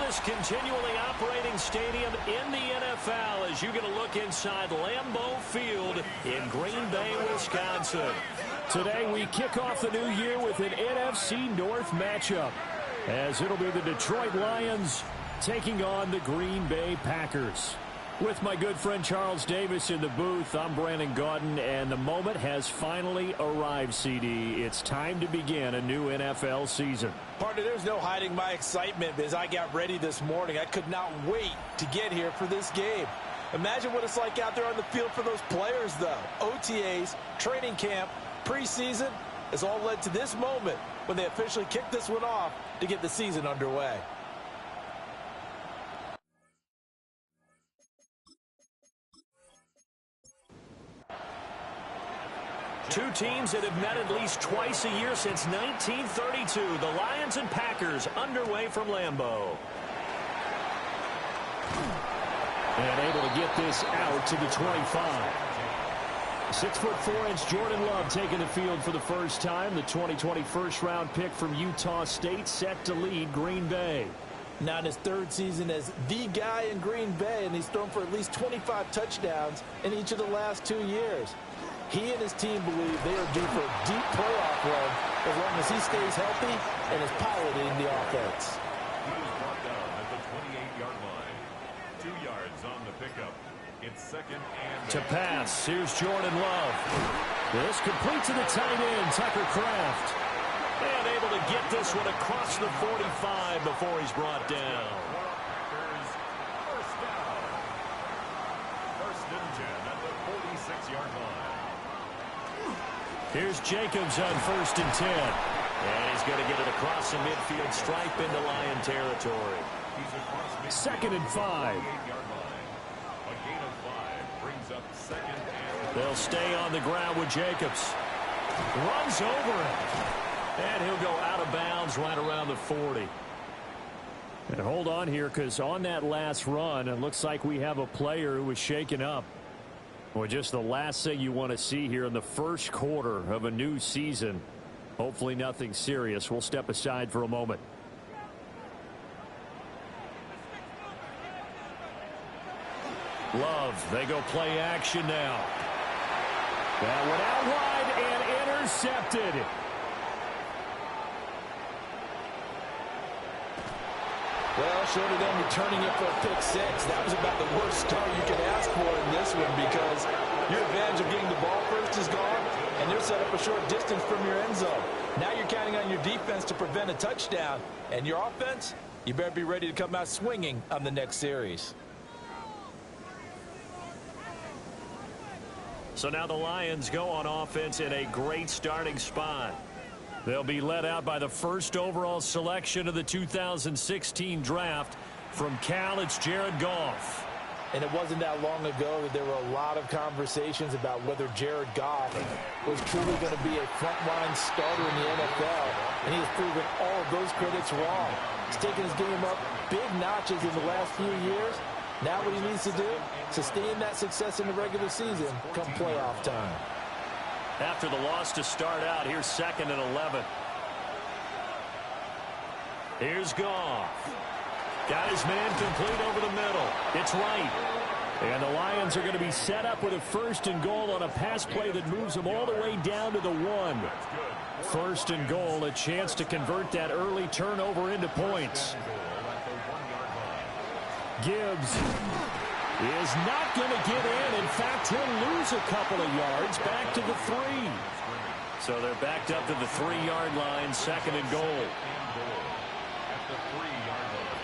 most continually operating stadium in the NFL as you get a look inside Lambeau Field in Green Bay, Wisconsin. Today we kick off the new year with an NFC North matchup, as it'll be the Detroit Lions taking on the Green Bay Packers. With my good friend Charles Davis in the booth, I'm Brandon Gaudin, and the moment has finally arrived, CD. It's time to begin a new NFL season. Partner, there's no hiding my excitement as I got ready this morning. I could not wait to get here for this game. Imagine what it's like out there on the field for those players, though. OTAs, training camp, preseason has all led to this moment when they officially kick this one off to get the season underway. Two teams that have met at least twice a year since 1932. The Lions and Packers underway from Lambeau. And able to get this out to the 25. 6'4" Jordan Love taking the field for the first time. The 2020 first-round pick from Utah State set to lead Green Bay. Now in his third season as the guy in Green Bay, and he's thrown for at least 25 touchdowns in each of the last 2 years. He and his team believe they are due for a deep playoff run as long as he stays healthy and is piloting the offense. He is brought down at the 28-yard line. 2 yards on the pickup. It's second and... To pass, here's Jordan Love. This complete to the tight end, Tucker Kraft. And able to get this one across the 45 before he's brought down. First down. First and 10 at the 46-yard line. Here's Jacobs on first and 10. And he's going to get it across the midfield stripe into Lion territory. Second and 5. A gain of 5 brings up second and... They'll stay on the ground with Jacobs. Runs over it. And he'll go out of bounds right around the 40. And hold on here, because on that last run, it looks like we have a player who was shaken up. Well, just the last thing you want to see here in the first quarter of a new season. Hopefully nothing serious. We'll step aside for a moment. Love, they go play action now. That went out wide and intercepted. Well, short of them returning it for a pick six, that was about the worst start you could ask for in this one, because your advantage of getting the ball first is gone, and you're set up a short distance from your end zone. Now you're counting on your defense to prevent a touchdown, and your offense, you better be ready to come out swinging on the next series. So now the Lions go on offense in a great starting spot. They'll be led out by the first overall selection of the 2016 draft. From Cal, it's Jared Goff. And it wasn't that long ago that there were a lot of conversations about whether Jared Goff was truly going to be a frontline starter in the NFL. And he has proven all of those critics wrong. He's taken his game up big notches in the last few years. Now what he needs to do, sustain that success in the regular season come playoff time. After the loss to start out, here's second and 11. Here's Goff. Got his man complete over the middle. It's right. And the Lions are going to be set up with a first and goal on a pass play that moves them all the way down to the 1. First and goal, a chance to convert that early turnover into points. Gibbs is not going to get in. In fact, he'll lose a couple of yards back to the 3. So they're backed up to the 3-yard line, second and goal. At the 3-yard line.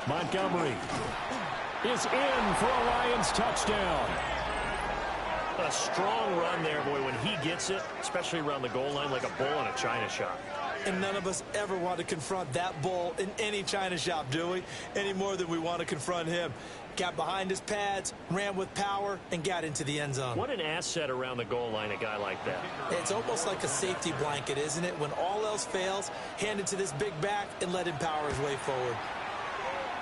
Montgomery is in for a Lions touchdown. A strong run there, boy, when he gets it, especially around the goal line, like a bull in a china shop. And none of us ever want to confront that bull in any china shop, do we? Any more than we want to confront him. Got behind his pads, ran with power, and got into the end zone. What an asset around the goal line, a guy like that. It's almost like a safety blanket, isn't it? When all else fails, hand it to this big back and let him power his way forward.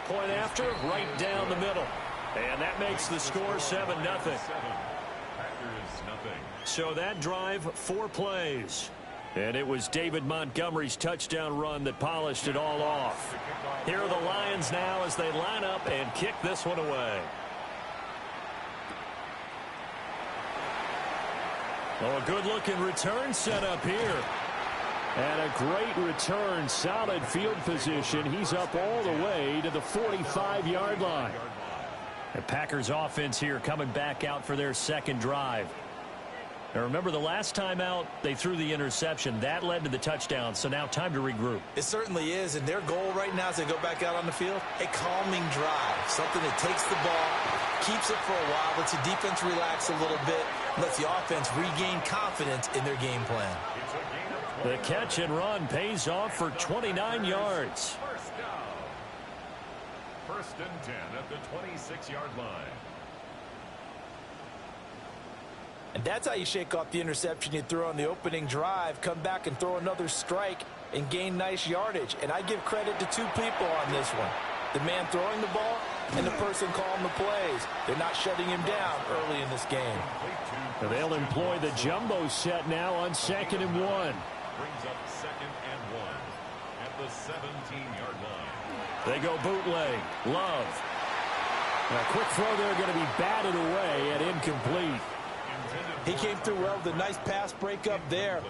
Point after, right down the middle. And that makes the score 7-0. Packers, nothing. So that drive, 4 plays. And it was David Montgomery's touchdown run that polished it all off. Here are the Lions now as they line up and kick this one away. Oh, a good-looking return set up here. And a great return, solid field position. He's up all the way to the 45-yard line. The Packers offense here coming back out for their second drive. Now remember, the last time out, they threw the interception. That led to the touchdown, so now time to regroup. It certainly is, and their goal right now as they go back out on the field, a calming drive, something that takes the ball, keeps it for a while, lets the defense relax a little bit, lets the offense regain confidence in their game plan. The catch and run pays off for 29 yards. First and 10 at the 26-yard line. And that's how you shake off the interception you threw on the opening drive, come back and throw another strike and gain nice yardage. And I give credit to two people on this one. The man throwing the ball and the person calling the plays. They're not shutting him down early in this game. They'll employ the jumbo set now on 2nd and 1. Brings up 2nd and 1 at the 17-yard line. They go bootleg. Love. A quick throw there going to be batted away and incomplete. He came through well with a nice pass breakup there.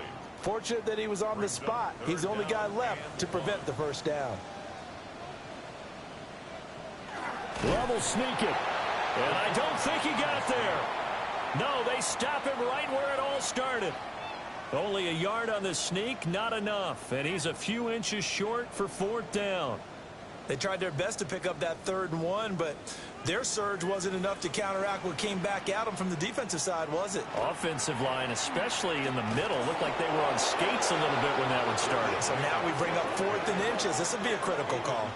Fortunate that he was on the spot. He's the only guy left to prevent the first down. Love will sneak it. And I don't think he got there. No, they stop him right where it all started. Only a yard on the sneak, not enough. And he's a few inches short for 4th down. They tried their best to pick up that 3rd and 1, but their surge wasn't enough to counteract what came back at them from the defensive side, was it? Offensive line, especially in the middle, looked like they were on skates a little bit when that one started. So now we bring up 4th and inches. This would be a critical call.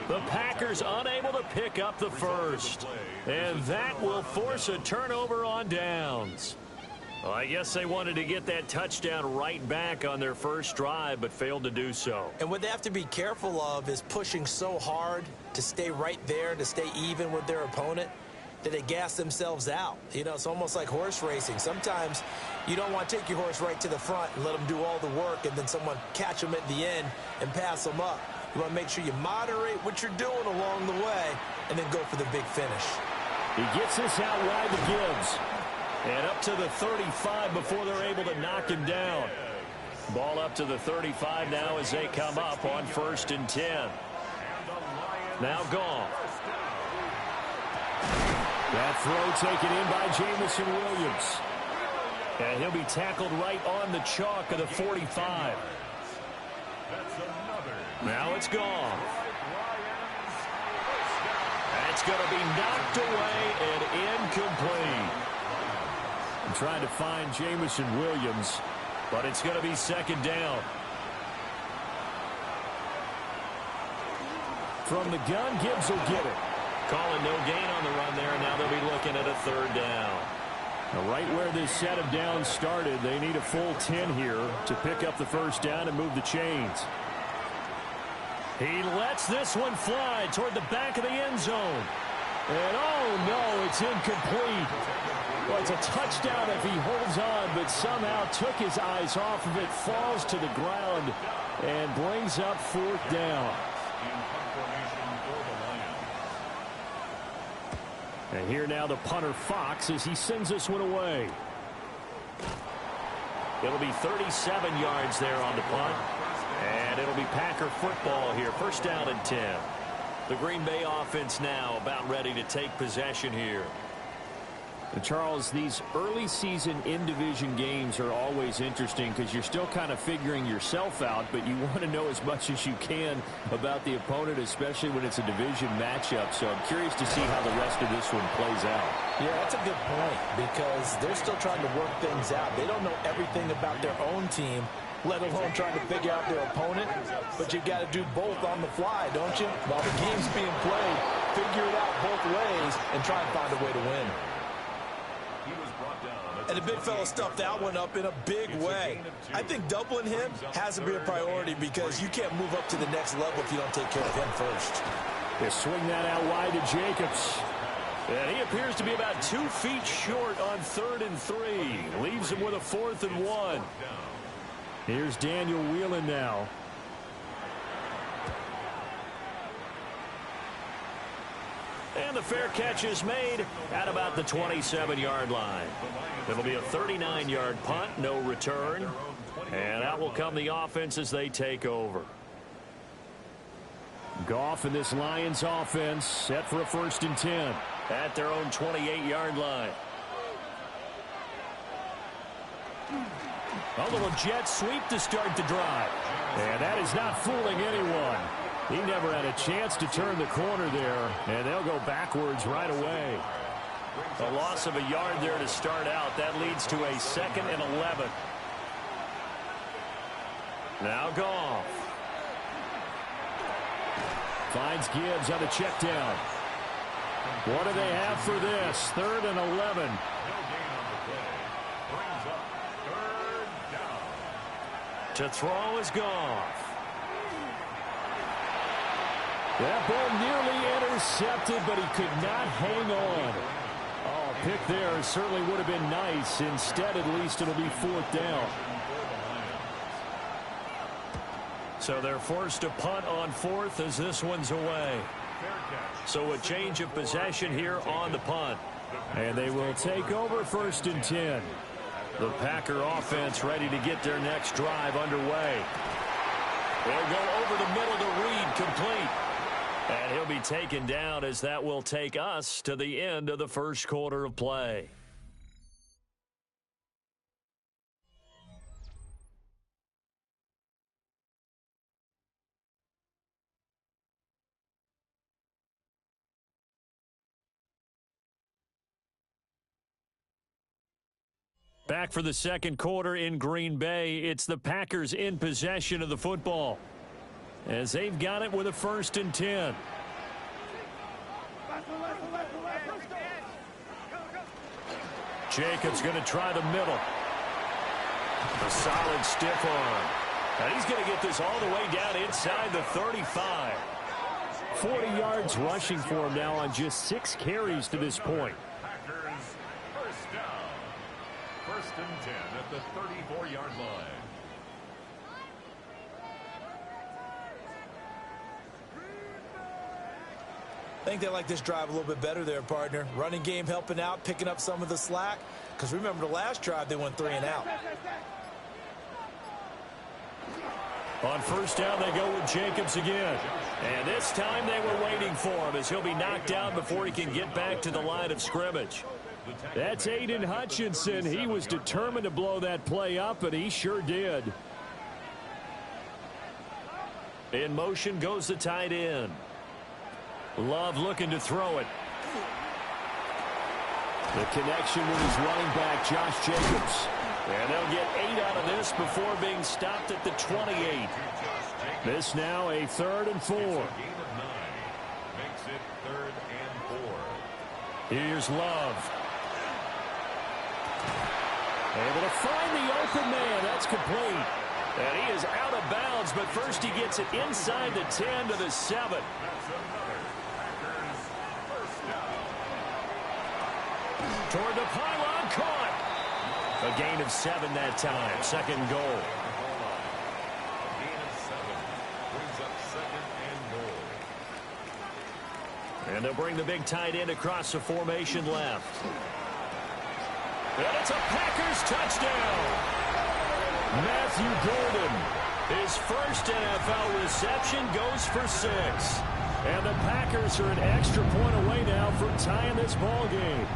The Packers unable to pick up the first. And that will force a turnover on downs. Well, I guess they wanted to get that touchdown right back on their first drive, but failed to do so. And what they have to be careful of is pushing so hard to stay right there, to stay even with their opponent, that they gas themselves out. You know, it's almost like horse racing. Sometimes you don't want to take your horse right to the front and let them do all the work, and then someone catch them at the end and pass them up. You want to make sure you moderate what you're doing along the way and then go for the big finish. He gets this out wide to Gibbs. And up to the 35 before they're able to knock him down. Ball up to the 35 now as they come up on 1st and 10. Now gone. That throw taken in by Jameson Williams. And he'll be tackled right on the chalk of the 45. Now it's gone. That's going to be knocked away and incomplete. I'm trying to find Jameson Williams, but it's going to be 2nd down. From the gun, Gibbs will get it. Calling no gain on the run there, and now they'll be looking at a 3rd down. Now, right where this set of downs started, they need a full 10 here to pick up the first down and move the chains. He lets this one fly toward the back of the end zone. And, oh, no, it's incomplete. Well, it's a touchdown if he holds on, but somehow took his eyes off of it, falls to the ground, and brings up 4th down. And here now the punter Fox as he sends this one away. It'll be 37 yards there on the punt. And it'll be Packer football here. 1st down and 10. The Green Bay offense now about ready to take possession here. And Charles, these early season in-division games are always interesting because you're still kind of figuring yourself out, but you want to know as much as you can about the opponent, especially when it's a division matchup. So I'm curious to see how the rest of this one plays out. Yeah, that's a good point because they're still trying to work things out. They don't know everything about their own team, let alone trying to figure out their opponent. But you've got to do both on the fly, don't you? While the game's being played, figure it out both ways and try and find a way to win. And the big fella stuffed that one up in a big way. I think doubling him has to be a priority because you can't move up to the next level if you don't take care of him first. They swing that out wide to Jacobs. And he appears to be about 2 feet short on 3rd and 3. Leaves him with a 4th and 1. Here's Daniel Whelan now. And the fair catch is made at about the 27-yard line. It'll be a 39-yard punt, no return. And out will come the offense as they take over. Goff and this Lions offense set for a 1st and 10 at their own 28-yard line. A little jet sweep to start the drive. And that is not fooling anyone. He never had a chance to turn the corner there, and they'll go backwards right away. A loss of a yard there to start out. That leads to a 2nd and 11. Now Goff. Finds Gibbs on the check down. What do they have for this? 3rd and 11. To throw is Goff. That ball nearly intercepted, but he could not hang on. Oh, a pick there certainly would have been nice. Instead, at least it'll be 4th down. So they're forced to punt on 4th as this one's away. So a change of possession here on the punt. And they will take over 1st and 10. The Packer offense ready to get their next drive underway. They'll go over the middle to Reed, complete. And he'll be taken down as that will take us to the end of the 1st quarter of play. Back for the 2nd quarter in Green Bay. It's the Packers in possession of the football, as they've got it with a 1st and 10. Jacobs going to try the middle. A solid stiff arm. And he's going to get this all the way down inside the 35. 40 yards rushing for him now on just 6 carries to this point. Packers first down. 1st and 10 at the 34-yard line. I think they like this drive a little bit better there, partner. Running game helping out, picking up some of the slack. Because remember the last drive, they went 3 and out. On 1st down, they go with Jacobs again. And this time they were waiting for him as he'll be knocked down before he can get back to the line of scrimmage. That's Aiden Hutchinson. He was determined to blow that play up, and he sure did. In motion goes the tight end. Love looking to throw it. The connection with his running back, Josh Jacobs. And they'll get 8 out of this before being stopped at the 28. This now a 3rd and 4. Makes it 3rd and 4. Here's Love. Able to find the open man. That's complete. And he is out of bounds, but first he gets it inside the 10 to the 7. Toward the pylon, caught. A gain of 7 that time. 2nd goal. Gain of 7 brings up 2nd and goal. And they'll bring the big tight end across the formation left. And it's a Packers touchdown. Matthew Golden, his first NFL reception, goes for 6. And the Packers are an extra point away now from tying this ball game.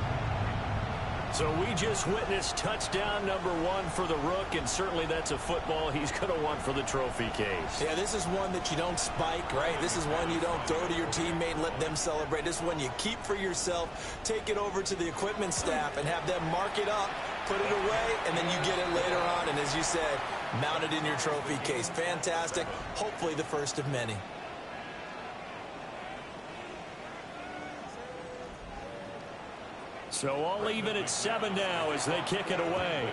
So we just witnessed touchdown number 1 for the Rook, and certainly that's a football he's going to want for the trophy case. Yeah, this is one that you don't spike, right? This is one you don't throw to your teammate and let them celebrate. This is one you keep for yourself, take it over to the equipment staff and have them mark it up, put it away, and then you get it later on. And as you said, mount it in your trophy case. Fantastic. Hopefully the first of many. So all even at 7 now as they kick it away.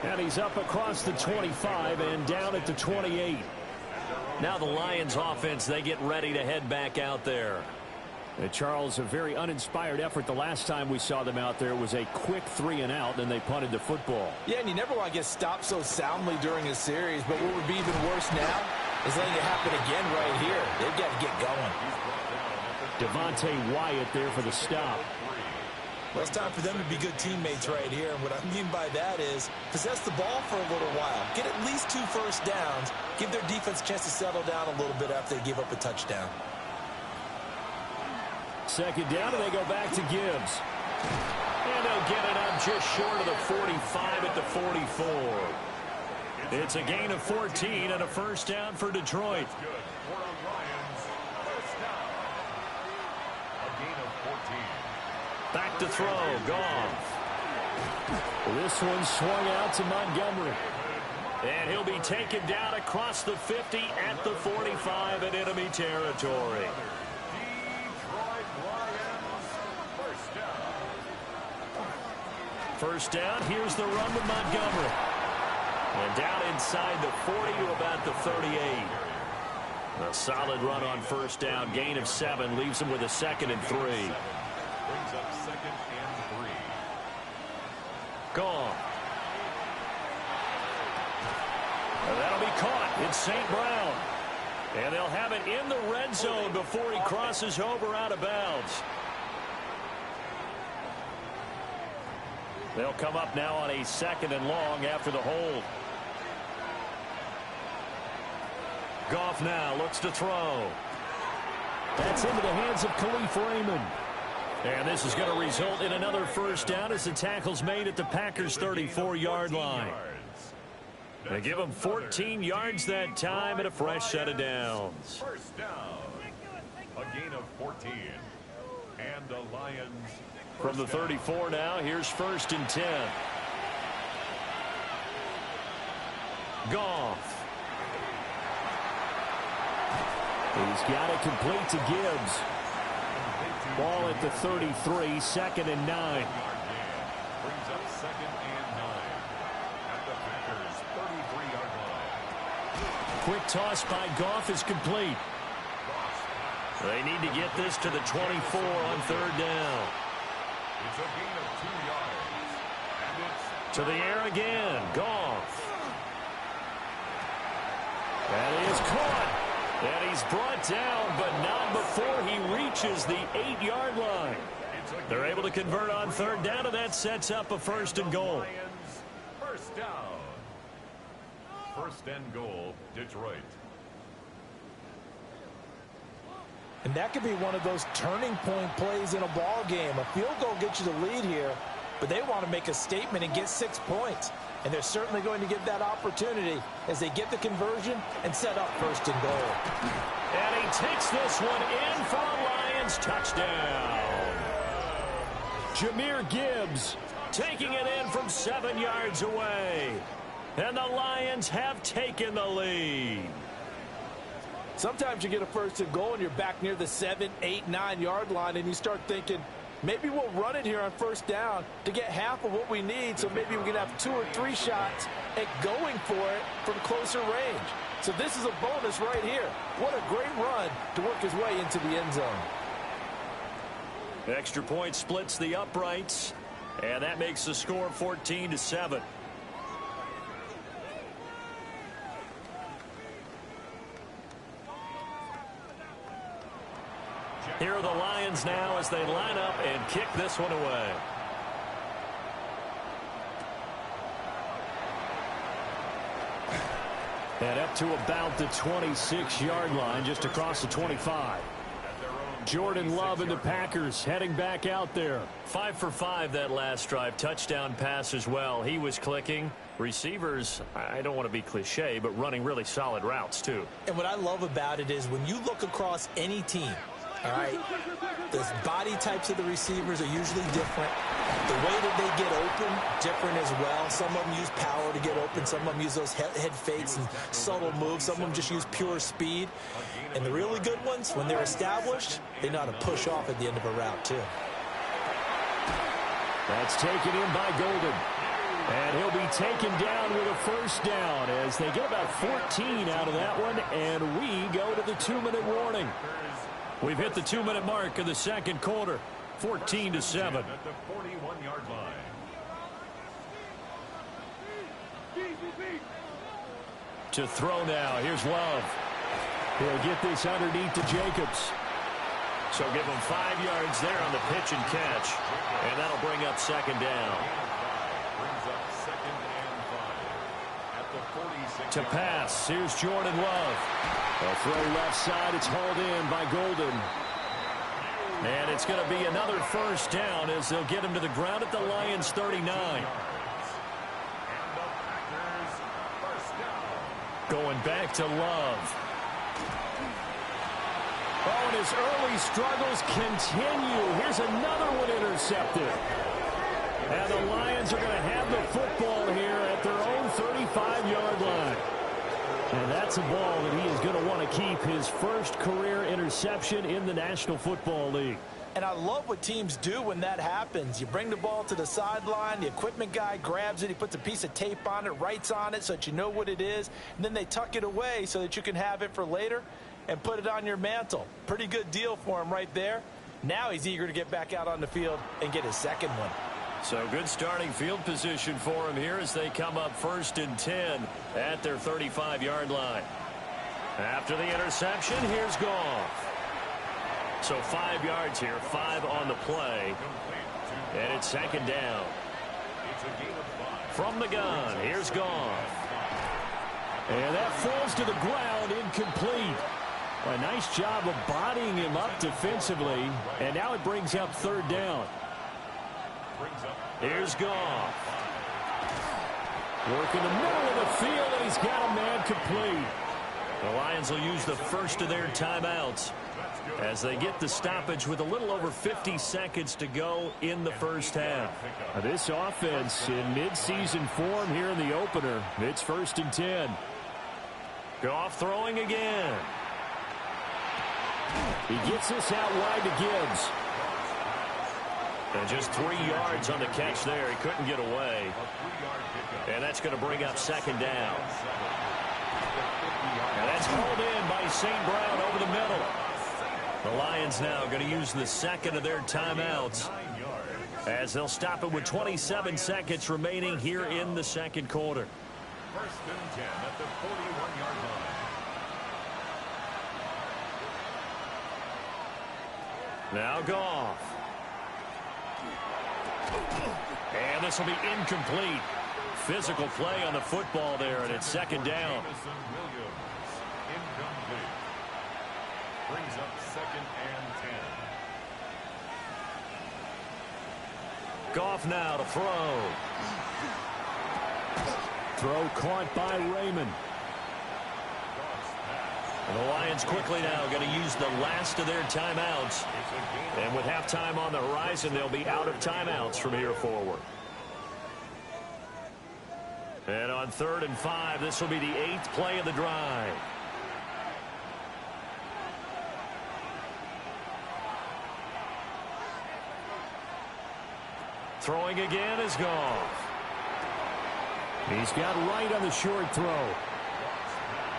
And he's up across the 25 and down at the 28. Now the Lions offense, they get ready to head back out there. Charles, a very uninspired effort the last time we saw them out there. It was a quick 3-and-out, then they punted the football. Yeah, and you never want to get stopped so soundly during a series, but what would be even worse now is letting it happen again right here. They've got to get going. Devontae Wyatt there for the stop. Well, it's time for them to be good teammates right here, and what I mean by that is possess the ball for a little while. Get at least 2 first downs. Give their defense a chance to settle down a little bit after they give up a touchdown. Second down, and they go back to Gibbs. And they'll get it up just short of the 45 at the 44. It's a gain of 14 and a first down for Detroit. Back to throw, Goff. This one swung out to Montgomery. And he'll be taken down across the 50 at the 45 in enemy territory. First down, here's the run with Montgomery. And down inside the 40 to about the 38. A solid run on first down. Gain of 7 leaves him with a 2nd and 3. Brings up 2nd and 3. Gone. And that'll be caught. It's St. Brown. And they'll have it in the red zone before he crosses over out of bounds. They'll come up now on a 2nd and long after the hold. Goff now looks to throw. That's into the hands of Khalif Raymond. And this is going to result in another first down as the tackle's made at the Packers' 34-yard line. They give them 14 yards that time and a fresh set of downs. First down. A gain of 14. And the Lions. From the 34 now, here's 1st and 10. Goff. He's got it complete to Gibbs. Ball at the 33, 2nd and 9. Brings up 2nd and 9 at the Packers' 33-yard line. Quick toss by Goff is complete. They need to get this to the 24 on 3rd down. It's a gain of 2 yards. And it's To the air again. Goff. That is caught. And he's brought down, but not before he reaches the 8-yard line. They're able to convert on 3rd down, and that sets up a 1st and goal. Lions first down. 1st and goal, Detroit. And that could be one of those turning point plays in a ball game. A field goal gets you the lead here, but they want to make a statement and get 6 points. And they're certainly going to get that opportunity as they get the conversion and set up 1st and goal. And he takes this one in for a Lions touchdown. Jahmyr Gibbs taking it in from 7 yards away. And the Lions have taken the lead. Sometimes you get a 1st and goal and you're back near the 7, 8, 9-yard line, and you start thinking, maybe we'll run it here on 1st down to get half of what we need, so maybe we can have 2 or 3 shots at going for it from closer range. So this is a bonus right here. What a great run to work his way into the end zone. Extra point splits the uprights, and that makes the score 14-7. Here are the Lions now as they line up and kick this one away. And up to about the 26-yard line, just across the 25. Jordan Love and the Packers heading back out there. 5 for 5 that last drive. Touchdown pass as well. He was clicking. Receivers, I don't want to be cliche, but running really solid routes too. And what I love about it is when you look across any team, all right, the body types of the receivers are usually different. The way that they get open, different as well. Some of them use power to get open. Some of them use those head fakes and subtle moves. Some of them just use pure speed. And the really good ones, when they're established, they know how to push off at the end of a route, too. That's taken in by Golden. And he'll be taken down with a 1st down as they get about 14 out of that one. And we go to the 2-minute warning. We've hit the 2-minute mark of the second quarter, 14-7. At the 41-yard line. To throw now. Here's Love. He'll get this underneath to Jacobs. So give him 5 yards there on the pitch and catch. And that'll bring up second down. Brings up second and 5. At the 46. To pass. Here's Jordan Love. A throw left side. It's hauled in by Golden. And it's going to be another first down as they'll get him to the ground at the Lions' 39. Going back to Love. Oh, and his early struggles continue. Here's another one intercepted. And the Lions are going to have the football here at their own 35-yard line. And that's a ball that he is going to want to keep, his first career interception in the National Football League. And I love what teams do when that happens. You bring the ball to the sideline, the equipment guy grabs it, he puts a piece of tape on it, writes on it so that you know what it is, and then they tuck it away so that you can have it for later and put it on your mantle. Pretty good deal for him right there. Now he's eager to get back out on the field and get his second one. So good starting field position for him here as they come up 1st and 10 at their 35-yard line. After the interception, here's Goff. So 5 yards here, 5 on the play. And it's second down. From the gun, here's Goff. And that falls to the ground, incomplete. A nice job of bodying him up defensively. And now it brings up third down. Here's Goff. Work in the middle of the field, and he's got a man complete. The Lions will use the first of their timeouts as they get the stoppage with a little over 50 seconds to go in the first half. This offense in midseason form here in the opener. It's 1st and 10. Goff throwing again. He gets this out wide to Gibbs. And just 3 yards on the catch there. He couldn't get away. And that's going to bring up second down. And that's hauled in by St. Brown over the middle. The Lions now going to use the second of their timeouts as they'll stop it with 27 seconds remaining here in the second quarter. 1st and 10 at the 41-yard line. Now Goff. And this will be incomplete. Physical play on the football there, and it's second down. Incomplete. Brings up second and 10. Goff now to throw. Throw caught by Raymond. And the Lions quickly now going to use the last of their timeouts. And with halftime on the horizon, they'll be out of timeouts from here forward. And on 3rd and 5, this will be the 8th play of the drive. Throwing again is Goff. He's got right on the short throw.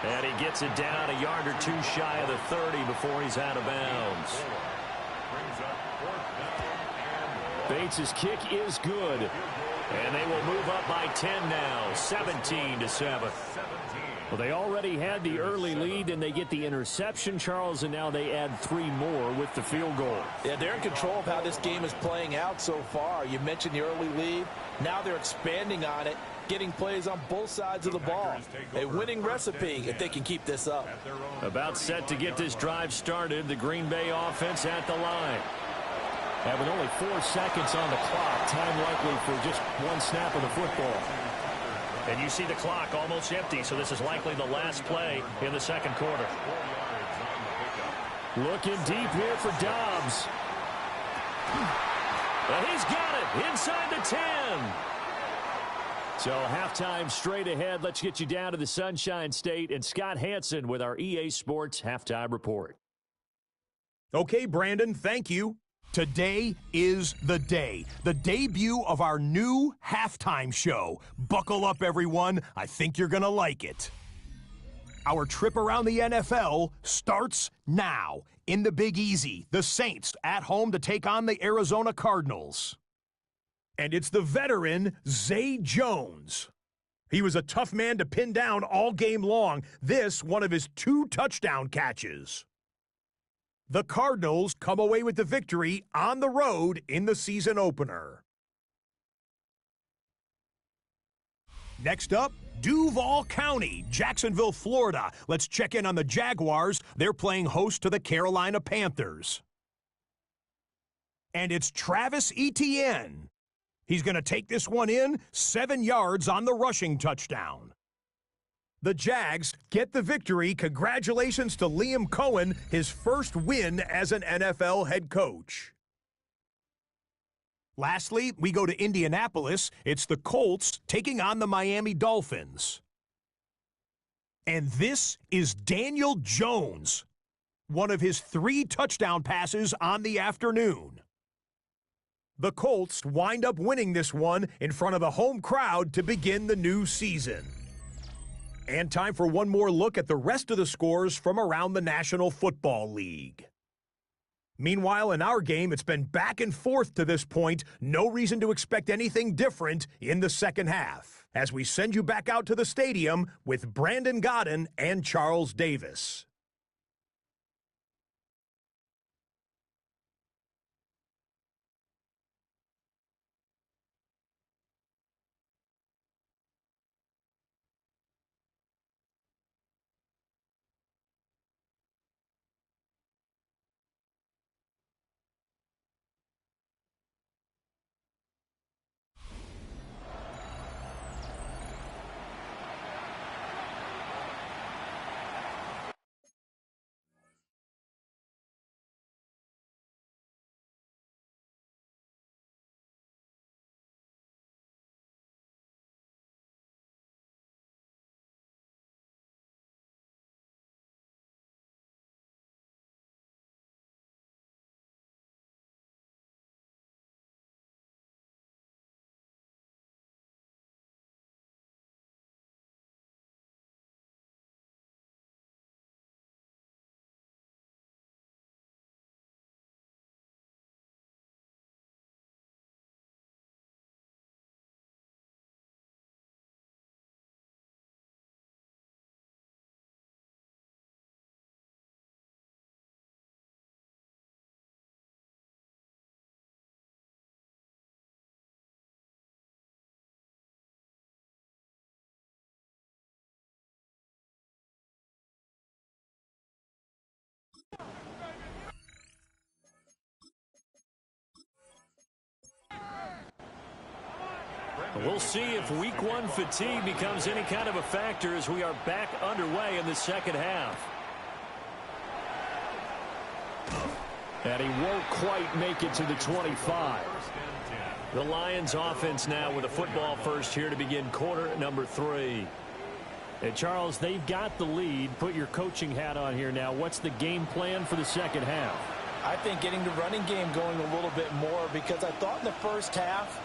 And he gets it down a yard or 2 shy of the 30 before he's out of bounds. Bates' kick is good. And they will move up by 10 now, 17-7. Well, they already had the early lead, and they get the interception, Charles, and now they add 3 more with the field goal. Yeah, they're in control of how this game is playing out so far. You mentioned the early lead. Now they're expanding on it, getting plays on both sides of the ball. A winning recipe if they can keep this up. About set to get this drive started, the Green Bay offense at the line. And with only 4 seconds on the clock, time likely for just 1 snap of the football. And you see the clock almost empty, so this is likely the last play in the second quarter. Looking deep here for Dobbs. And he's got it inside the 10. So halftime straight ahead. Let's get you down to the Sunshine State and Scott Hansen with our EA Sports Halftime Report. Okay, Brandon, thank you. Today is the day, the debut of our new halftime show. Buckle up, everyone. I think you're going to like it. Our trip around the NFL starts now. in the Big Easy, the Saints at home to take on the Arizona Cardinals. And it's the veteran, Zay Jones. He was a tough man to pin down all game long. This, one of his 2 touchdown catches. The Cardinals come away with the victory on the road in the season opener. Next up, Duval County, Jacksonville, Florida. Let's check in on the Jaguars. They're playing host to the Carolina Panthers. And it's Travis Etienne. He's going to take this one in, 7 yards on the rushing touchdown. The Jags get the victory. Congratulations to Liam Cohen, his first win as an NFL head coach. Lastly, we go to Indianapolis. It's the Colts taking on the Miami Dolphins. And this is Daniel Jones, one of his 3 touchdown passes on the afternoon. The Colts wind up winning this one in front of the home crowd to begin the new season. And time for one more look at the rest of the scores from around the National Football League. Meanwhile, in our game, it's been back and forth to this point. No reason to expect anything different in the second half, as we send you back out to the stadium with Brandon Godden and Charles Davis. We'll see if week 1 fatigue becomes any kind of a factor as we are back underway in the second half. And he won't quite make it to the 25. The Lions offense now with a football first here to begin quarter number 3. And Charles, they've got the lead. Put your coaching hat on here now. What's the game plan for the second half? I think getting the running game going a little bit more, because I thought in the first half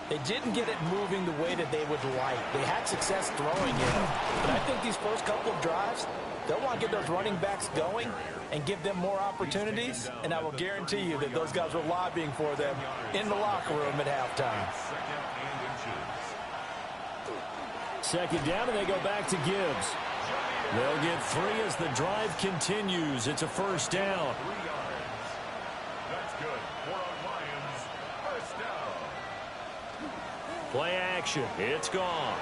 they didn't get it moving the way that they would like. They had success throwing it, but I think these first couple of drives, they'll want to get those running backs going and give them more opportunities, and I will guarantee you that those guys were lobbying for them in the locker room at halftime. Second down, and they go back to Gibbs. They'll get 3 as the drive continues. It's a first down. That's good for a Lions first down. Play action. It's gone.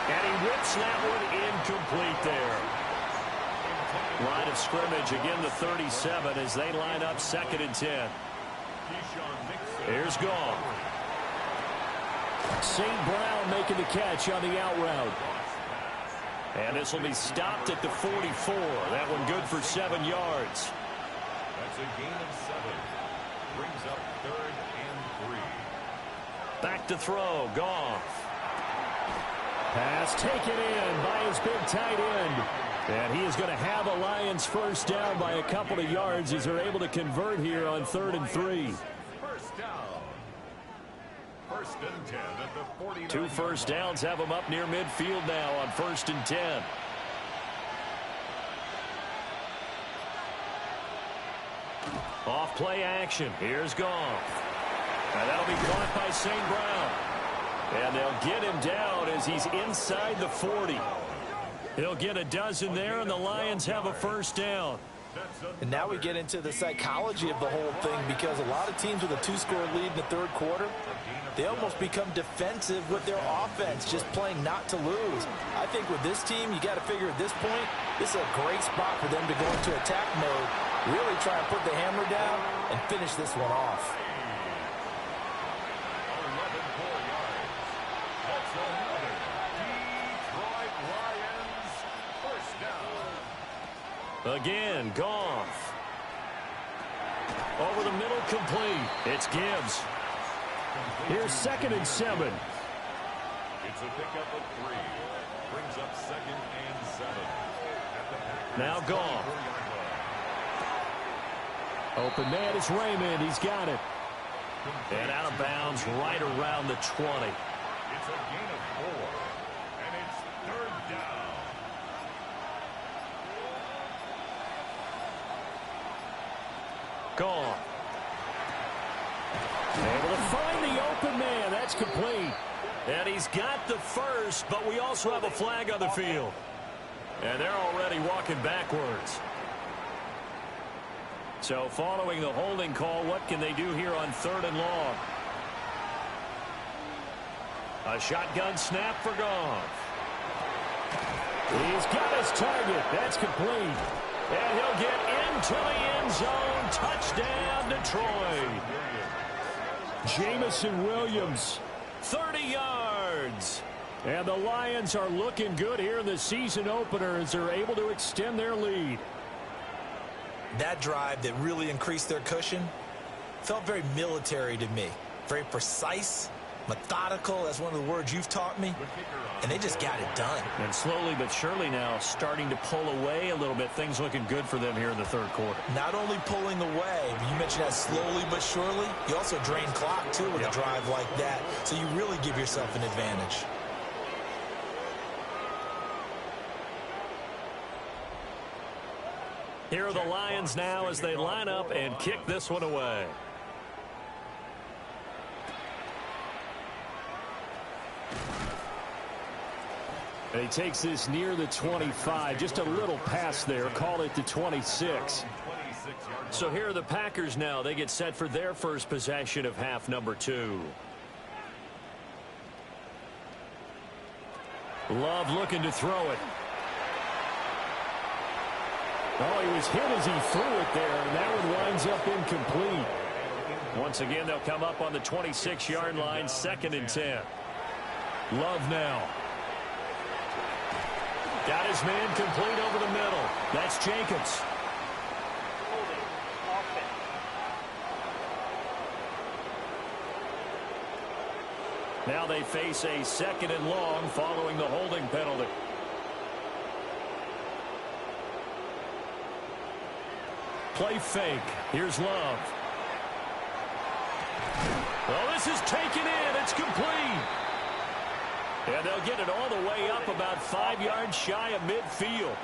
And he whips that one incomplete there. Line of scrimmage, again the 37 as they line up 2nd and 10. Here's Goff. St. Brown making the catch on the out route. And this will be stopped at the 44. That one good for 7 yards. That's a gain of 7. Brings up 3rd and 3. Back to throw. Goff. Pass taken in by his big tight end. And he is going to have a Lions first down by a couple of yards as they're able to convert here on 3rd and 3. First down. 1st and 10 at the 49. 2 first downs have them up near midfield now on 1st and 10. Off play action. Here's Goff. And that'll be caught by St. Brown. And they'll get him down as he's inside the 40. He'll get a dozen there, and the Lions have a first down. And now we get into the psychology of the whole thing, because a lot of teams with a 2-score lead in the third quarter, they almost become defensive with their offense, just playing not to lose. I think with this team, you got to figure at this point, this is a great spot for them to go into attack mode, really try and put the hammer down and finish this one off. Again, Goff. Over the middle, complete. It's Gibbs. Here's 2nd and 7. It's a pickup of 3. Brings up 2nd and 7. Now Goff. Open man is Raymond. He's got it. And out of bounds right around the 20. It's a gain of 4. And it's 3rd down. Goff. Able to find the open man. That's complete. And he's got the first, but we also have a flag on the field. And they're already walking backwards. So following the holding call, what can they do here on 3rd and long? A shotgun snap for Goff. He's got his target. That's complete. And he'll get into the end zone. Touchdown, Detroit. Jamison Williams, 30 yards. And the Lions are looking good here in the season opener as they're able to extend their lead. That drive that really increased their cushion felt very military to me. Very precise, methodical. That's one of the words you've taught me. And they just got it done. And slowly but surely now starting to pull away a little bit. Things looking good for them here in the third quarter. Not only pulling away, but you mentioned that slowly but surely. You also drain clock, too, with a drive like that. So you really give yourself an advantage. Here are the Lions now as they line up and kick this one away. And he takes this near the 25, just a little pass there, call it the 26. So here are the Packers now. They get set for their first possession of half number 2. Love looking to throw it. Oh, he was hit as he threw it there, and that one winds up incomplete. Once again, they'll come up on the 26-yard line, 2nd and 10. Love now. Got his man complete over the middle. That's Jacobs. Now they face a 2nd and long following the holding penalty. Play fake. Here's Love. Well, this is taken in. It's complete. And they'll get it all the way up about 5 yards shy of midfield.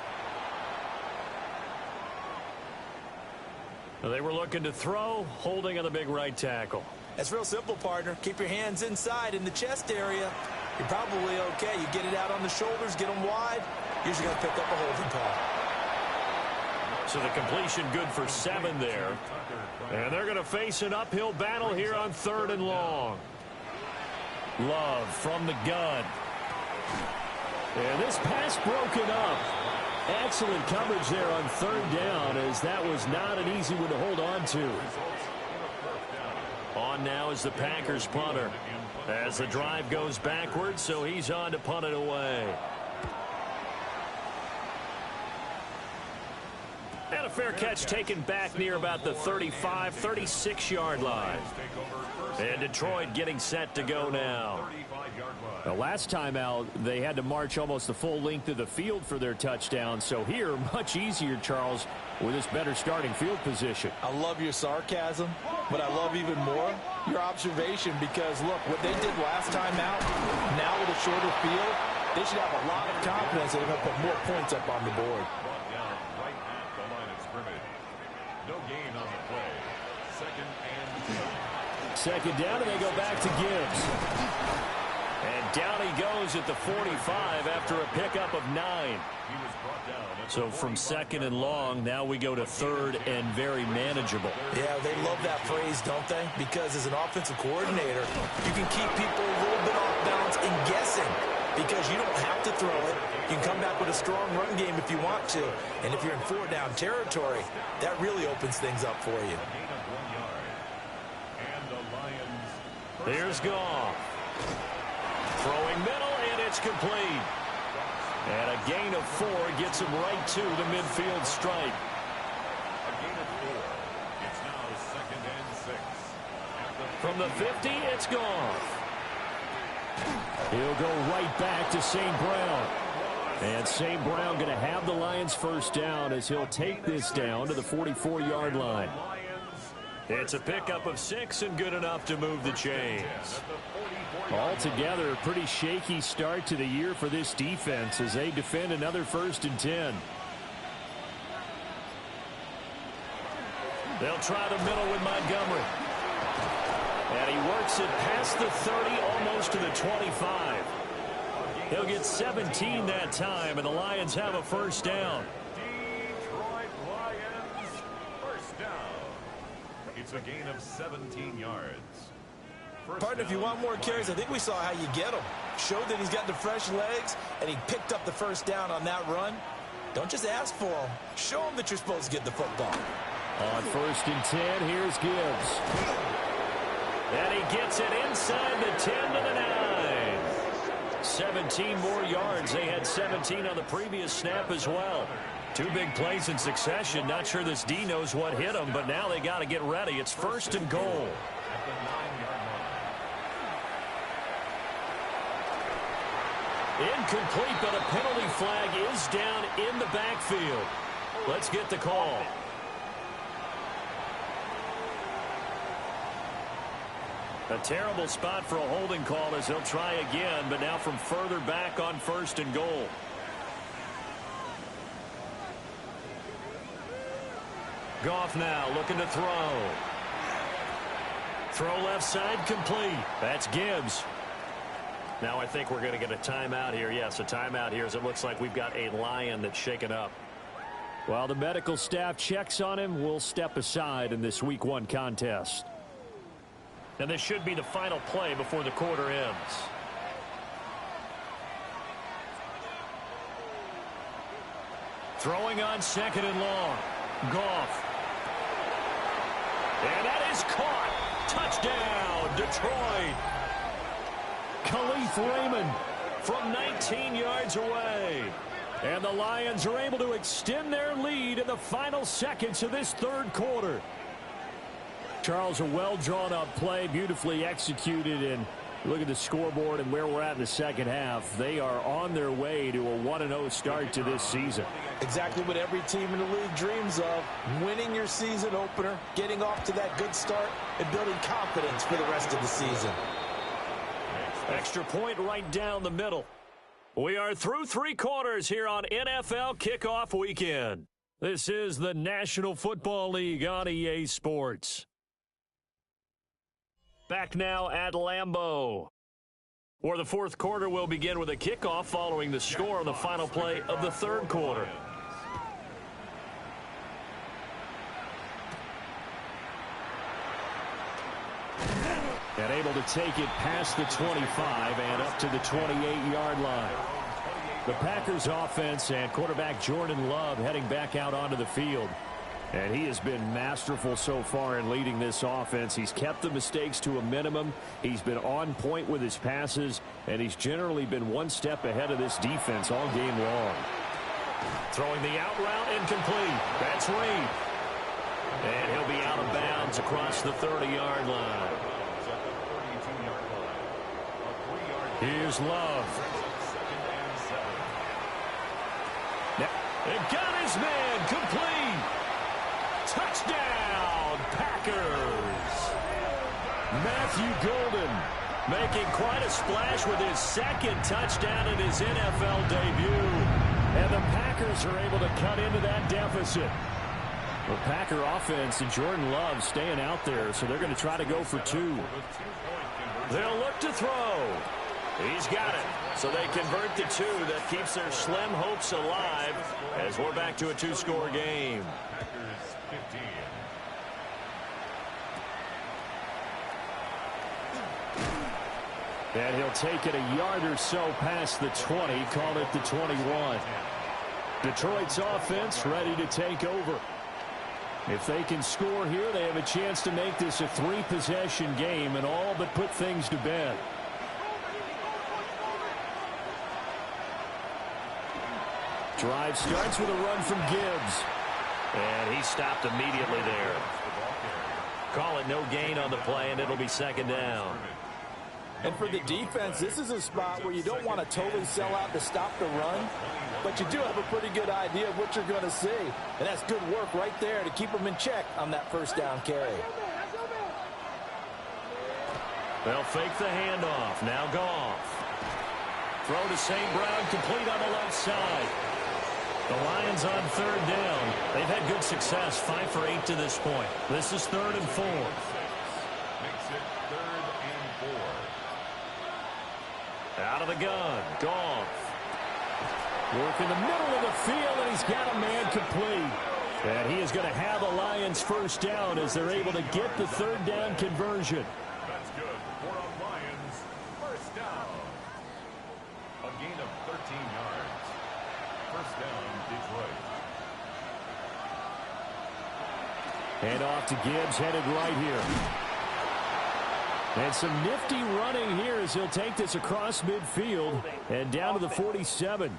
They were looking to throw, holding on the big right tackle. That's real simple, partner. Keep your hands inside in the chest area. You're probably okay. You get it out on the shoulders, get them wide. Usually going to pick up a holding call. So the completion good for 7 there. And they're going to face an uphill battle here on 3rd and long. Love from the gun. And this pass broken up. Excellent coverage there on 3rd down, as that was not an easy one to hold on to. On now is the Packers punter. As the drive goes backwards, so he's on to punt it away. And a fair catch taken back near about the 35, 36-yard line. And Detroit getting set to go now. The last time out, they had to march almost the full length of the field for their touchdown. So here, much easier, Charles, with this better starting field position. I love your sarcasm, but I love even more your observation, because, look, what they did last time out, now with a shorter field, they should have a lot of confidence that they're going to put more points up on the board. No gain on the play. Second and 10. Second down, and they go back to Gibbs. And down he goes at the 45 after a pickup of 9. He was brought down. So from second and long, now we go to third and very manageable. Yeah, they love that phrase, don't they? Because as an offensive coordinator, you can keep people a little bit off balance and guessing because you don't have to throw it. You can come back with a strong run game if you want to. And if you're in 4-down territory, that really opens things up for you. Gain of 1 yard. And the Lions. Here's Goff. Throwing middle, and it's complete. And a gain of 4 gets him right to the midfield stripe. A gain of 4. It's now second and 6. From the 50, it's Goff. He'll go right back to St. Brown. And St. Brown going to have the Lions first down as he'll take this down to the 44-yard line. It's a pickup of 6 and good enough to move the chains. Altogether, a pretty shaky start to the year for this defense as they defend another 1st and 10. They'll try the middle with Montgomery. And he works it past the 30, almost to the 25. He'll get 17 that time, and the Lions have a first down. Detroit Lions, first down. It's a gain of 17 yards. Partner, if you want more carries, I think we saw how you get them. Showed that he's got the fresh legs, and he picked up the first down on that run. Don't just ask for them. Show them that you're supposed to get the football. On 1st and 10, here's Gibbs. And he gets it inside the 10 to the 9. 17 more yards. They had 17 on the previous snap as well. 2 big plays in succession. Not sure this D knows what hit him, but now they got to get ready. It's 1st and goal. At the 9-yard line. Incomplete, but a penalty flag is down in the backfield. Let's get the call. A terrible spot for a holding call as he'll try again, but now from further back on 1st and goal. Goff now looking to throw. Throw left side complete. That's Gibbs. Now I think we're going to get a timeout here. Yes, a timeout here as it looks like we've got a Lion that's shaken up. While the medical staff checks on him, we'll step aside in this Week 1 contest. And this should be the final play before the quarter ends. Throwing on 2nd and long. Goff. And that is caught. Touchdown, Detroit. Khalif Raymond from 19 yards away. And the Lions are able to extend their lead in the final seconds of this 3rd quarter. Charles, a well-drawn-up play, beautifully executed, and look at the scoreboard and where we're at in the second half. They are on their way to a 1-0 start to this season. Exactly what every team in the league dreams of, winning your season opener, getting off to that good start, and building confidence for the rest of the season. Extra point right down the middle. We are through 3 quarters here on NFL Kickoff Weekend. This is the National Football League on EA Sports. Back now at Lambeau, where the 4th quarter will begin with a kickoff following the score on the final play of the 3rd quarter. And able to take it past the 25 and up to the 28-yard line. The Packers offense and quarterback Jordan Love heading back out onto the field. And he has been masterful so far in leading this offense. He's kept the mistakes to a minimum. He's been on point with his passes, and he's generally been one step ahead of this defense all game long. Throwing the out route incomplete. That's Reed. And he'll be out of bounds across the 30-yard line. Here's Love. They've got his man complete. Touchdown, Packers. Matthew Golden making quite a splash with his 2nd touchdown in his NFL debut. And the Packers are able to cut into that deficit. The Packer offense and Jordan Love staying out there, so they're going to try to go for 2. They'll look to throw. He's got it. So they convert the 2. That keeps their slim hopes alive as we're back to a 2-score game. Packers 15. And he'll take it a yard or so past the 20, call it the 21. Detroit's offense ready to take over. If they can score here, they have a chance to make this a 3-possession game and all but put things to bed. Drive starts with a run from Gibbs. And he stopped immediately there. Call it no gain on the play, and it'll be second down. And for the defense, this is a spot where you don't want to totally sell out to stop the run, but you do have a pretty good idea of what you're going to see. And that's good work right there to keep them in check on that first down carry. They'll fake the handoff. Now Goff. Throw to St. Brown, complete on the left side. The Lions on third down. They've had good success, 5 for 8 to this point. This is 3rd and 4. Makes it 3rd and 4. Out of the gun, Goff. Work in the middle of the field, and he's got a man complete. And he is going to have the Lions first down as they're able to get the third down conversion. That's good for a Lions first down. A gain of 13 yards. First down, Detroit. And off to Gibbs, headed right here. And some nifty running here as he'll take this across midfield and down to the 47.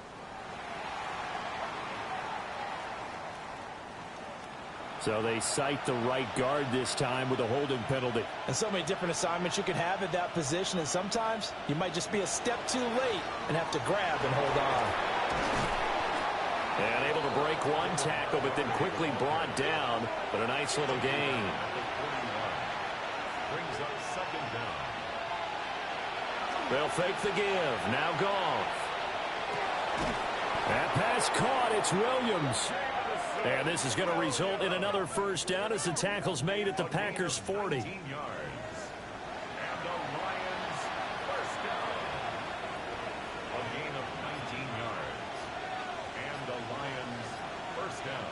So they cite the right guard this time with a holding penalty. And so many different assignments you can have at that position, and sometimes you might just be a step too late and have to grab and hold on. And able to break one tackle, but then quickly brought down. But a nice little gain. Brings up second down. They'll fake the give. Now Goff. That pass caught. It's Williams. And this is going to result in another first down as the tackle's made at the Packers' 40. 19 yards. And the Lions first down. A gain of 19 yards. And the Lions first down.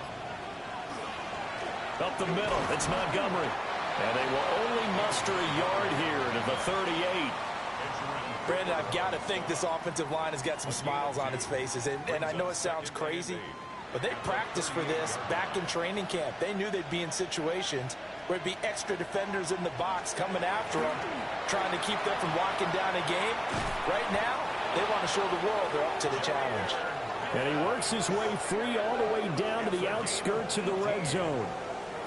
Up the middle, it's Montgomery. And they will only muster a yard here to the 38. Brandon, I've got to think this offensive line has got some smiles on its faces. And I know it sounds crazy, but they practiced for this back in training camp. They knew they'd be in situations where it'd be extra defenders in the box coming after them, trying to keep them from locking down a game. Right now, they want to show the world they're up to the challenge. And he works his way free all the way down to the outskirts of the red zone.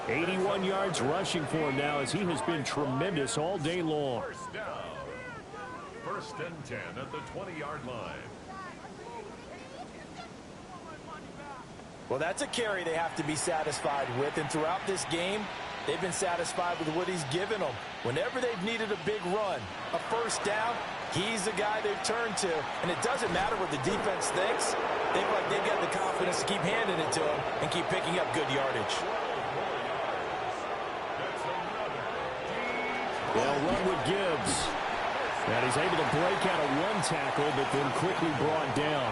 81 yards rushing for him now as he has been tremendous all day long. First down. First and 10 at the 20-yard line. Well, that's a carry they have to be satisfied with. And throughout this game, they've been satisfied with what he's given them. Whenever they've needed a big run, a first down, he's the guy they've turned to. And it doesn't matter what the defense thinks. They feel like they've got the confidence to keep handing it to him and keep picking up good yardage. They'll run with Gibbs. And he's able to break out of one tackle, but then quickly brought down.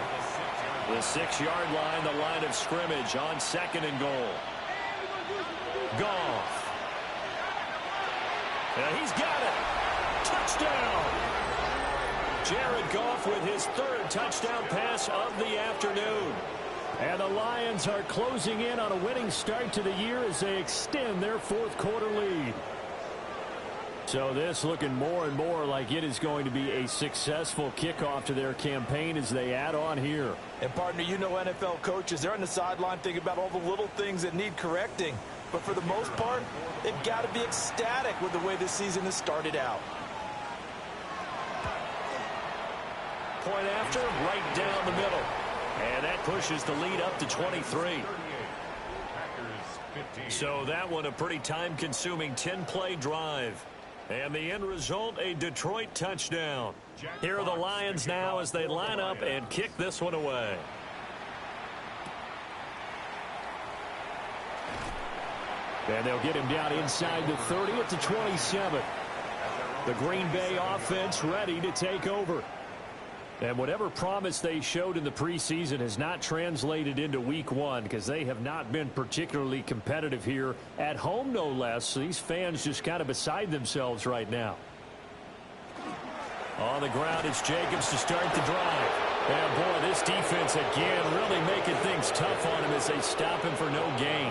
The 6-yard line, the line of scrimmage on 2nd and goal. Goff. And he's got it. Touchdown. Jared Goff with his 3rd touchdown pass of the afternoon. And the Lions are closing in on a winning start to the year as they extend their 4th quarter lead. So this looking more and more like it is going to be a successful kickoff to their campaign as they add on here. And partner, you know NFL coaches, they're on the sideline thinking about all the little things that need correcting. But for the most part, they've got to be ecstatic with the way this season has started out. Point after, right down the middle. And that pushes the lead up to 23. So that one a pretty time-consuming 10-play drive. And the end result, a Detroit touchdown. Here are the Lions now as they line up and kick this one away. And they'll get him down inside the 30 at the 27. The Green Bay offense ready to take over. And whatever promise they showed in the preseason has not translated into week one because they have not been particularly competitive here at home, no less. So these fans just kind of beside themselves right now. On the ground, it's Jacobs to start the drive. And boy, this defense again really making things tough on him as they stop him for no gain.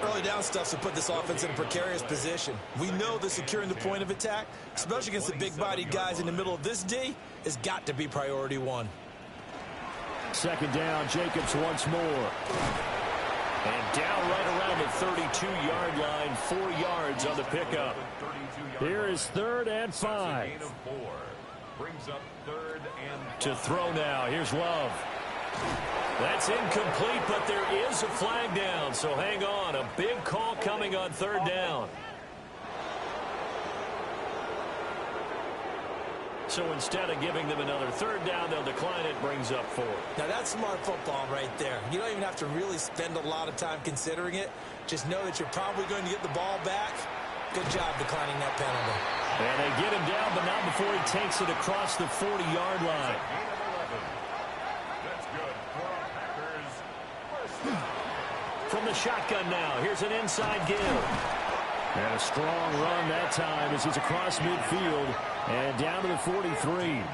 Early down stuff to put this offense in a precarious position. We know that securing the point of attack, especially against the big-bodied guys in the middle of this D, has got to be priority one. Second down, Jacobs once more. And down right around the 32-yard line, 4 yards on the pickup. Here is 3rd and 5. Brings up 3rd and 5. To throw now, here's Love. That's incomplete, but there is a flag down, so hang on. A big call coming on 3rd down. So instead of giving them another 3rd down, they'll decline it, brings up 4. Now that's smart football right there. You don't even have to really spend a lot of time considering it. Just know that you're probably going to get the ball back. Good job declining that penalty. And they get him down, but not before he takes it across the 40-yard line. From the shotgun now, here's an inside give. And a strong run that time as he's across midfield and down to the 43. 4 yards.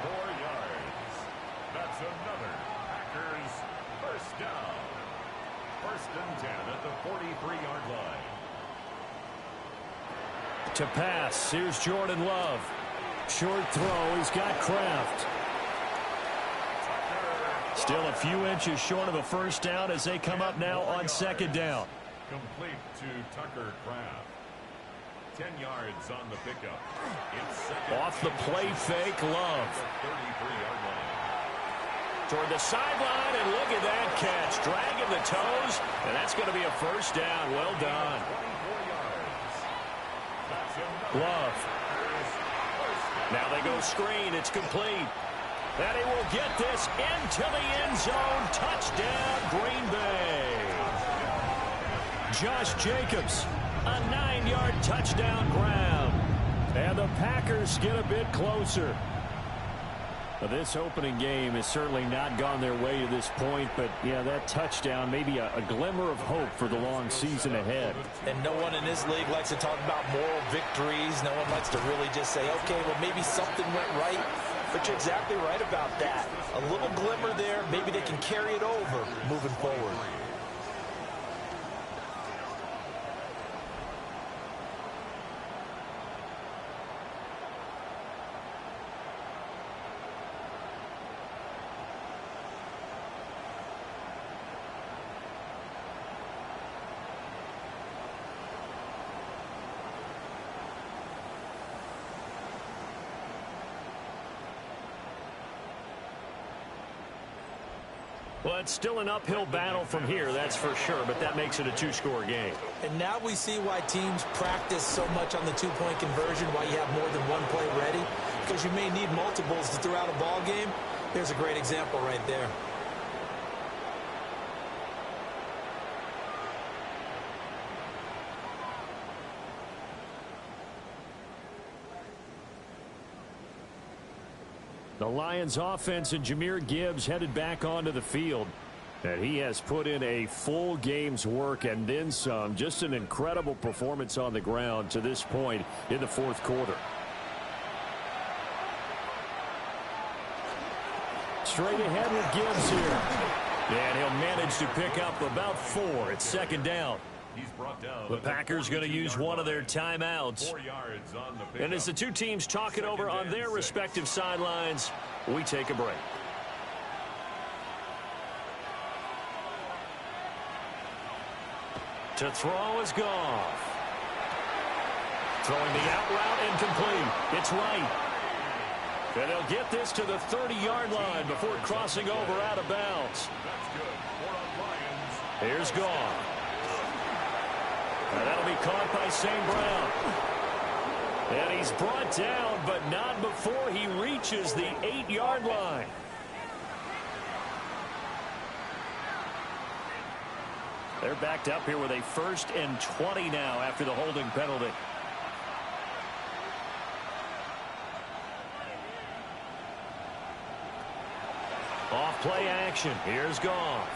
That's another Packers first down. 1st and 10 at the 43-yard line. To pass, here's Jordan Love. Short throw, he's got Kraft. Still a few inches short of a first down as they come up now on 2nd down. Complete to Tucker Kraft. 10 yards on the pickup. Off the play fake, Love. 33-yard line. Toward the sideline, and look at that catch. Dragging the toes, and that's going to be a first down. Well done. 24 yards. Love. Now they go screen. It's complete. And he will get this into the end zone. Touchdown, Green Bay. Josh Jacobs, a 9-yard touchdown grab. And the Packers get a bit closer. Well, this opening game has certainly not gone their way to this point, but, yeah, that touchdown, maybe a glimmer of hope for the long season ahead. And no one in this league likes to talk about moral victories. No one likes to really just say, okay, well, maybe something went right. But you're exactly right about that. A little glimmer there. Maybe they can carry it over moving forward. Well, it's still an uphill battle from here, that's for sure, but that makes it a 2-score game. And now we see why teams practice so much on the 2-point conversion, why you have more than one play ready, because you may need multiples throughout a ball game. Here's a great example right there. The Lions offense and Jahmyr Gibbs headed back onto the field. And he has put in a full game's work and then some. Just an incredible performance on the ground to this point in the 4th quarter. Straight ahead with Gibbs here. And he'll manage to pick up about 4 at 2nd down. He's brought down. The Packers going to use one of their timeouts. 4 yards on the pickup. And as the two teams talk it over on their respective sidelines, we take a break. To throw is Goff. Throwing the out route incomplete. It's right. And they'll get this to the 30-yard line before crossing over out of bounds. That's good. 4 on Lions. Here's Goff. And that'll be caught by St. Brown. And he's brought down, but not before he reaches the 8-yard line. They're backed up here with a 1st and 20 now after the holding penalty. Off play action. Here's Goff.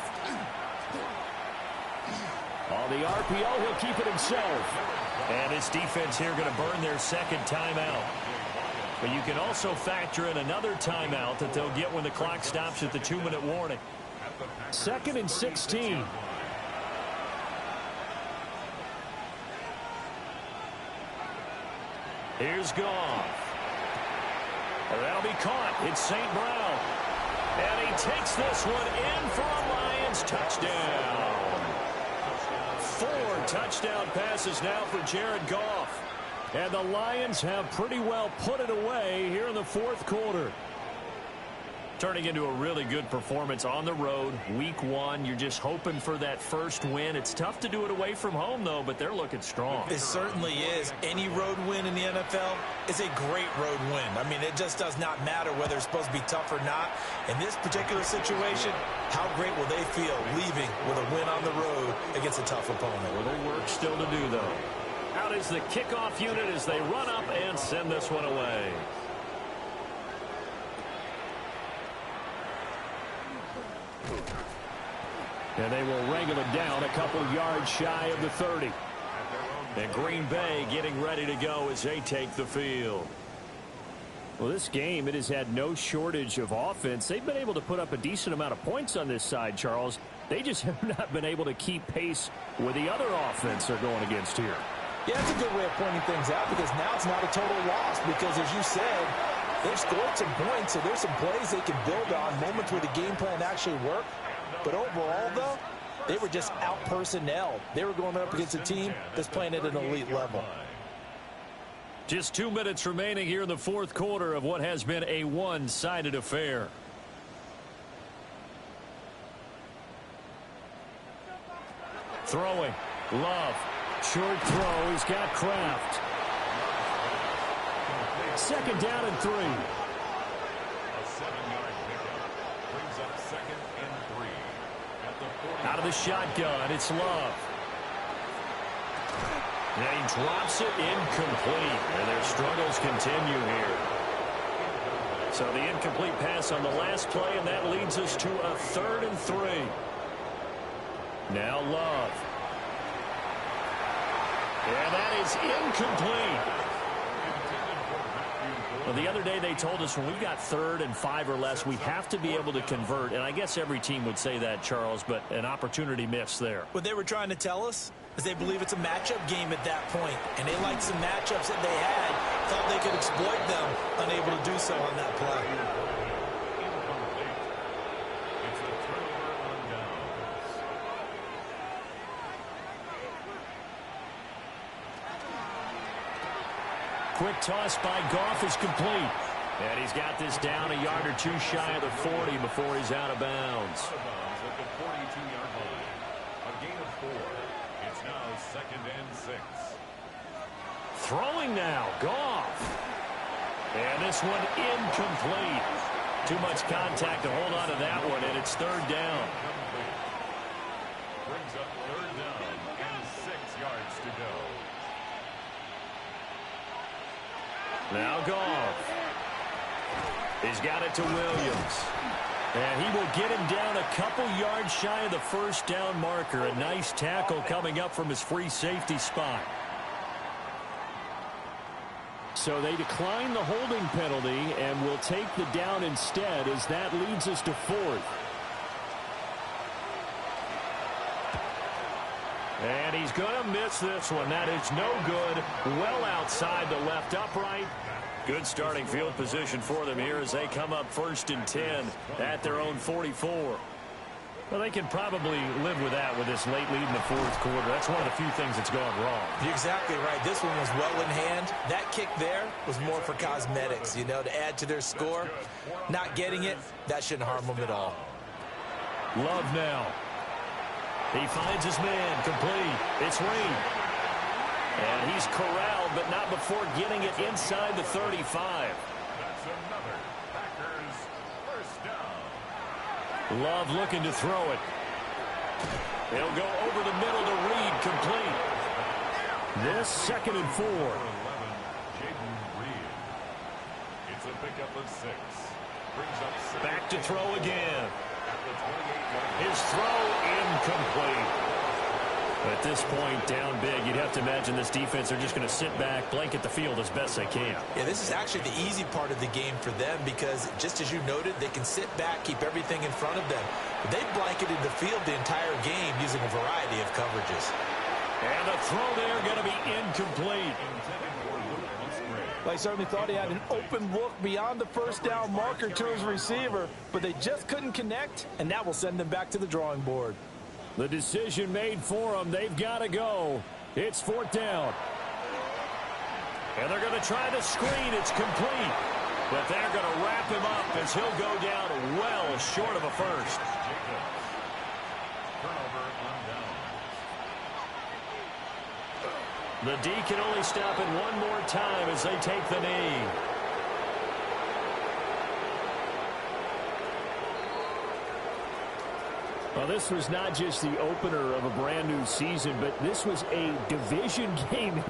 On the RPO, he'll keep it himself. And his defense here going to burn their 2nd timeout. But you can also factor in another timeout that they'll get when the clock stops at the 2-minute warning. 2nd and 16. Here's Goff. That'll be caught. It's St. Brown. And he takes this one in for a Lions touchdown. 4 touchdown passes now for Jared Goff. And the Lions have pretty well put it away here in the 4th quarter. Turning into a really good performance on the road. Week 1, you're just hoping for that first win. It's tough to do it away from home, though, but they're looking strong. It certainly is. Any road win in the NFL is a great road win. I mean, it just does not matter whether it's supposed to be tough or not. In this particular situation, how great will they feel leaving with a win on the road against a tough opponent? Little work still to do, though. Out is the kickoff unit as they run up and send this one away. And they will wrangle it down a couple yards shy of the 30. And Green Bay getting ready to go as they take the field. Well, this game, it has had no shortage of offense. They've been able to put up a decent amount of points on this side, Charles. They just have not been able to keep pace with the other offense they're going against here. Yeah, that's a good way of pointing things out because now it's not a total loss because, as you said, they've scored some points, so there's some plays they can build on, moments where the game plan actually worked. But overall, though, they were just out-personnel. They were going up against a team that's playing at an elite level. Just 2 minutes remaining here in the 4th quarter of what has been a one-sided affair. Throwing. Love. Short throw. He's got Kraft. 2nd down and 3. A 7-yard pickup brings up 2nd and 3. At the 40. Out of the shotgun, it's Love. And he drops it incomplete. And their struggles continue here. So the incomplete pass on the last play, and that leads us to a 3rd and 3. Now Love. And that is incomplete. Well, the other day they told us when we got 3rd and 5 or less, we have to be able to convert. And I guess every team would say that, Charles, but an opportunity missed there. What they were trying to tell us is they believe it's a matchup game at that point, and they liked some matchups that they had, thought they could exploit them, unable to do so on that play. Incomplete. It's a turnover on downs. Quick toss by Goff is complete. And he's got this down a yard or 2 shy of the 40 before he's out of bounds. Out of bounds at the 42-yard line. A gain of 4. It's now 2nd and 6. Throwing now, Goff. And this one incomplete. Too much contact to hold on to that one, and it's 3rd down. Complete. Brings up 3rd down and 6 yards to go. Now Goff. He's got it to Williams. And he will get him down a couple yards shy of the 1st down marker. A nice tackle coming up from his free safety spot. So they decline the holding penalty and will take the down instead as that leads us to 4th. And he's going to miss this one. That is no good. Well outside the left upright. Good starting field position for them here as they come up 1st and 10 at their own 44. Well, they can probably live with that with this late lead in the 4th quarter. That's one of the few things that's gone wrong. You're exactly right. This one was well in hand. That kick there was more for cosmetics, you know, to add to their score. Not getting it, that shouldn't harm them at all. Love now. He finds his man. Complete. It's Reed. And he's corralled, but not before getting it inside the 35. That's another Packers 1st down. Love looking to throw it. They'll go over the middle to Reed, complete. This 2nd and 4. Jaden Reed. It's a pickup of 6. Brings up 6. Back to throw again. At the 28-yard His throw incomplete. At this point, down big, you'd have to imagine this defense are just going to sit back, blanket the field as best they can. Yeah, this is actually the easy part of the game for them because, just as you noted, they can sit back, keep everything in front of them. But they blanketed the field the entire game using a variety of coverages. And the throw there going to be incomplete. They certainly thought he had an open look beyond the first down marker to his receiver, but they just couldn't connect, and that will send them back to the drawing board. The decision made for them. They've got to go. It's 4th down. And they're going to try the screen. It's complete. But they're going to wrap him up as he'll go down well short of a first. turnover on down. The D can only stop it one more time as they take the knee. Well, this was not just the opener of a brand new season, but this was a division game.